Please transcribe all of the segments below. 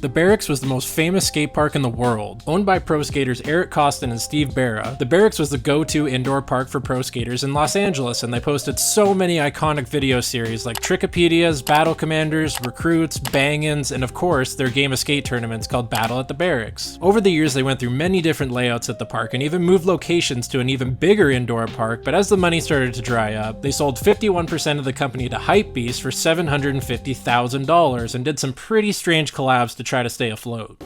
The Berrics was the most famous skate park in the world. Owned by pro skaters Eric Costin and Steve Barra, the Berrics was the go-to indoor park for pro skaters in Los Angeles, and they posted so many iconic video series like Trickopedias, Battle Commanders, Recruits, Bang-Ins, and of course, their game of skate tournaments called Battle at the Berrics. Over the years, they went through many different layouts at the park and even moved locations to an even bigger indoor park, but as the money started to dry up, they sold 51% of the company to Hypebeast for $750,000 and did some pretty strange collabs to try to stay afloat.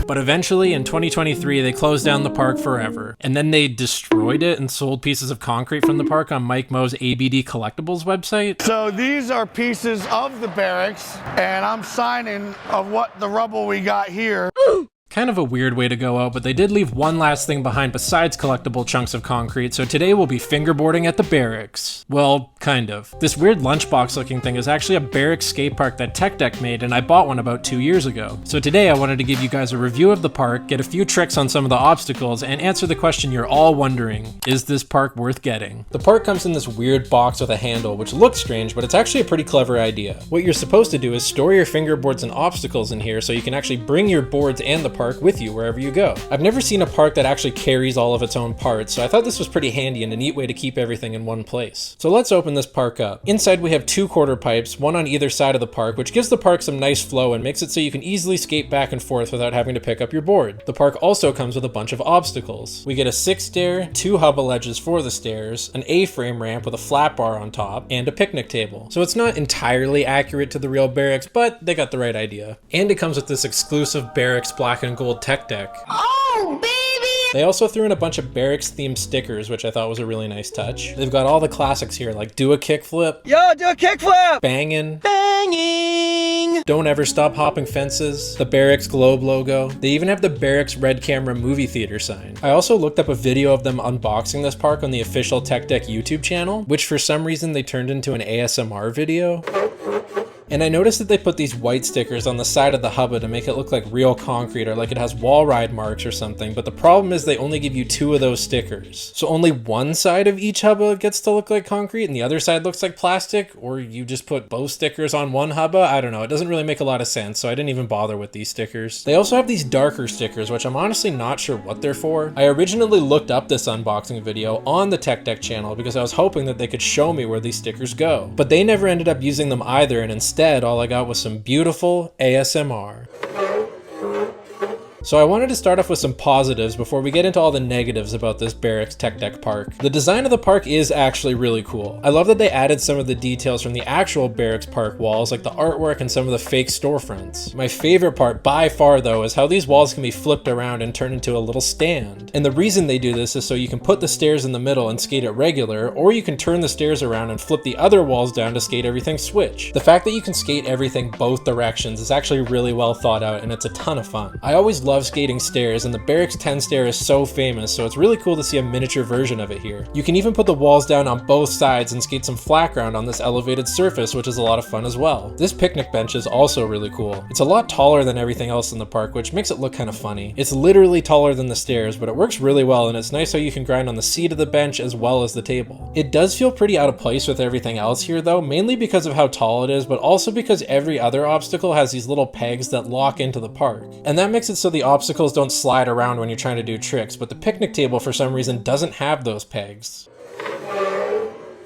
But eventually, in 2023, they closed down the park forever. And then they destroyed it and sold pieces of concrete from the park on Mike Moe's ABD Collectibles website. So these are pieces of the Berrics, and I'm signing of what the rubble we got here. Kind of a weird way to go out, but they did leave one last thing behind besides collectible chunks of concrete, so today we'll be fingerboarding at the Berrics. Well, kind of. This weird lunchbox looking thing is actually a Berrics skate park that Tech Deck made, and I bought one about 2 years ago. So today I wanted to give you guys a review of the park, get a few tricks on some of the obstacles, and answer the question you're all wondering, is this park worth getting? The park comes in this weird box with a handle, which looks strange, but it's actually a pretty clever idea. What you're supposed to do is store your fingerboards and obstacles in here so you can actually bring your boards and the park with you wherever you go. I've never seen a park that actually carries all of its own parts, so I thought this was pretty handy and a neat way to keep everything in one place. So let's open this park up. Inside we have 2 quarter pipes, one on either side of the park, which gives the park some nice flow and makes it so you can easily skate back and forth without having to pick up your board. The park also comes with a bunch of obstacles. We get a 6 stair, 2 hubba ledges for the stairs, an A-frame ramp with a flat bar on top, and a picnic table. So it's not entirely accurate to the real Berrics, but they got the right idea. And it comes with this exclusive Berrics black and gold Tech Deck. Oh, baby! They also threw in a bunch of Berrics themed stickers, which I thought was a really nice touch. They've got all the classics here, like do a kickflip. Yo, do a kickflip! Bangin'. Banging! Don't ever stop hopping fences. The Berrics Globe logo. They even have the Berrics Red Camera movie theater sign. I also looked up a video of them unboxing this park on the official Tech Deck YouTube channel, which for some reason they turned into an ASMR video. And I noticed that they put these white stickers on the side of the hubba to make it look like real concrete or like it has wall ride marks or something, but the problem is they only give you 2 of those stickers. So only one side of each hubba gets to look like concrete and the other side looks like plastic, or you just put both stickers on one hubba? I don't know, it doesn't really make a lot of sense, so I didn't even bother with these stickers. They also have these darker stickers, which I'm honestly not sure what they're for. I originally looked up this unboxing video on the Tech Deck channel because I was hoping that they could show me where these stickers go, but they never ended up using them either, and instead all I got was some beautiful ASMR. So I wanted to start off with some positives before we get into all the negatives about this Berrics Tech Deck park. The design of the park is actually really cool. I love that they added some of the details from the actual Berrics park walls, like the artwork and some of the fake storefronts. My favorite part by far though is how these walls can be flipped around and turned into a little stand. And the reason they do this is so you can put the stairs in the middle and skate it regular, or you can turn the stairs around and flip the other walls down to skate everything switch. The fact that you can skate everything both directions is actually really well thought out, and it's a ton of fun. I always love skating stairs, and the Berrics 10 stair is so famous, so it's really cool to see a miniature version of it here. You can even put the walls down on both sides and skate some flat ground on this elevated surface, which is a lot of fun as well. This picnic bench is also really cool. It's a lot taller than everything else in the park, which makes it look kind of funny. It's literally taller than the stairs, but it works really well, and it's nice how you can grind on the seat of the bench as well as the table. It does feel pretty out of place with everything else here though, mainly because of how tall it is, but also because every other obstacle has these little pegs that lock into the park. And that makes it so the obstacles don't slide around when you're trying to do tricks, but the picnic table for some reason doesn't have those pegs.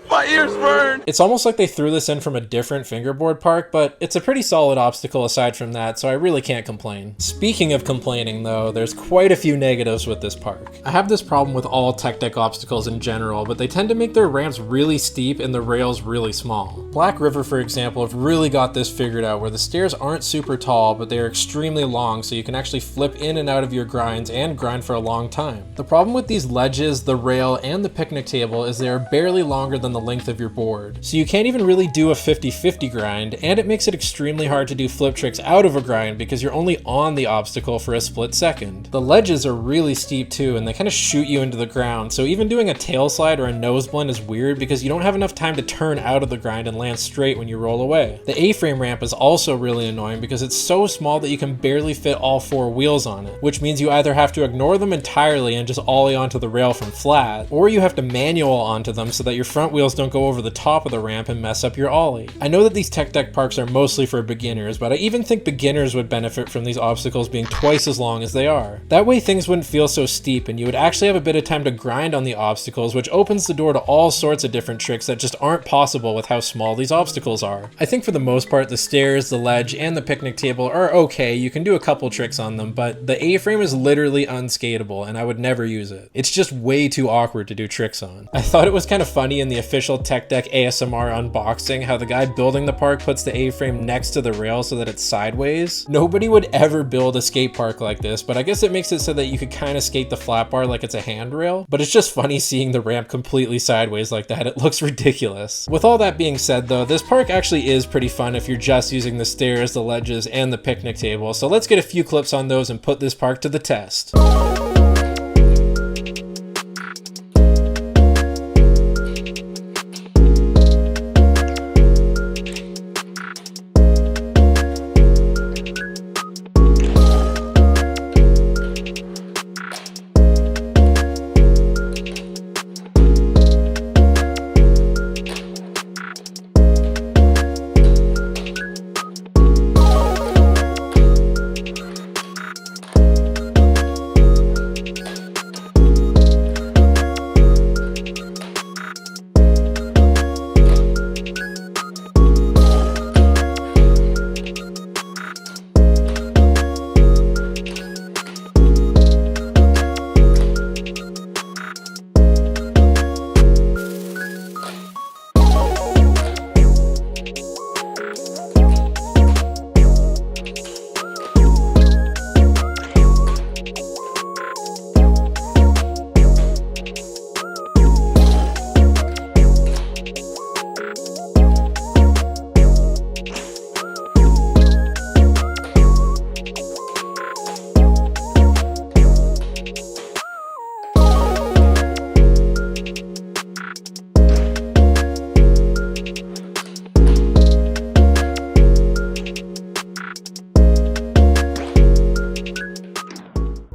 My ears burn! It's almost like they threw this in from a different fingerboard park, but it's a pretty solid obstacle aside from that, so I really can't complain. Speaking of complaining though, there's quite a few negatives with this park. I have this problem with all Tech Deck obstacles in general, but they tend to make their ramps really steep and the rails really small. Black River, for example, have really got this figured out where the stairs aren't super tall, but they are extremely long, so you can actually flip in and out of your grinds and grind for a long time. The problem with these ledges, the rail, and the picnic table is they are barely longer than the length of your board. So you can't even really do a 50-50 grind, and it makes it extremely hard to do flip tricks out of a grind because you're only on the obstacle for a split second. The ledges are really steep too, and they kind of shoot you into the ground, so even doing a tail slide or a nose blend is weird because you don't have enough time to turn out of the grind and land straight when you roll away. The A-frame ramp is also really annoying because it's so small that you can barely fit all 4 wheels on it, which means you either have to ignore them entirely and just ollie onto the rail from flat, or you have to manual onto them so that your front wheels rails don't go over the top of the ramp and mess up your ollie. I know that these tech deck parks are mostly for beginners, but I even think beginners would benefit from these obstacles being twice as long as they are. That way things wouldn't feel so steep and you would actually have a bit of time to grind on the obstacles, which opens the door to all sorts of different tricks that just aren't possible with how small these obstacles are. I think for the most part the stairs, the ledge, and the picnic table are okay. You can do a couple tricks on them, but the A-frame is literally unskateable and I would never use it. It's just way too awkward to do tricks on. I thought it was kind of funny in the official Tech Deck ASMR unboxing how the guy building the park puts the A-frame next to the rail so that it's sideways. Nobody would ever build a skate park like this, but I guess it makes it so that you could kind of skate the flat bar like it's a handrail, but it's just funny seeing the ramp completely sideways like that. It looks ridiculous. With all that being said though, this park actually is pretty fun if you're just using the stairs, the ledges, and the picnic table, so let's get a few clips on those and put this park to the test.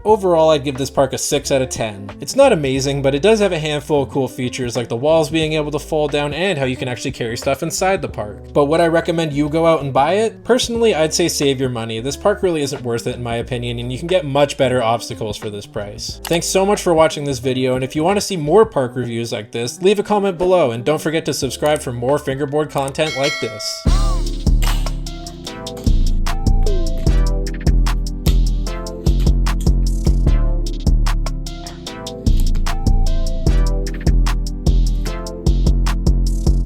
Overall, I'd give this park a 6 out of 10. It's not amazing, but it does have a handful of cool features like the walls being able to fold down and how you can actually carry stuff inside the park. But would I recommend you go out and buy it? Personally, I'd say save your money. This park really isn't worth it in my opinion, and you can get much better obstacles for this price. Thanks so much for watching this video, and if you want to see more park reviews like this, leave a comment below, and don't forget to subscribe for more fingerboard content like this.